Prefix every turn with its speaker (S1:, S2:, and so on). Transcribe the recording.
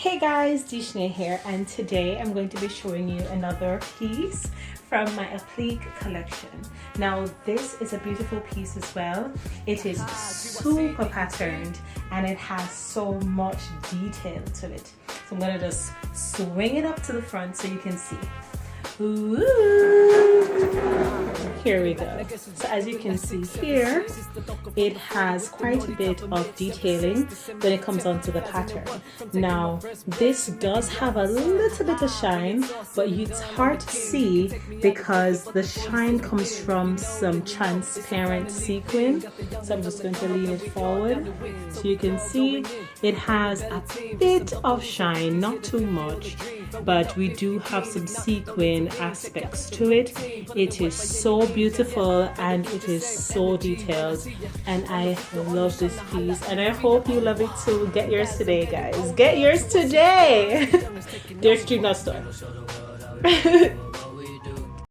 S1: Hey guys, Dishne here, and today I'm going to be showing you another piece from my Applique collection. Now this is a beautiful piece as well. It is super patterned and it has so much detail to it. So I'm going to just swing it up to the front so you can see. Ooh. Here we go. So as you can see here, it has quite a bit of detailing when it comes onto the pattern. Now this does have a little bit of shine, but it's hard to see because the shine comes from some transparent sequin. So I'm just going to lean it forward so you can see it has a bit of shine, not too much, but we do have some sequin aspects to it. It is so beautiful and it is so detailed, and I love this piece and I hope you love it too. Get yours today, guys. Get yours today. Dear Stream Store.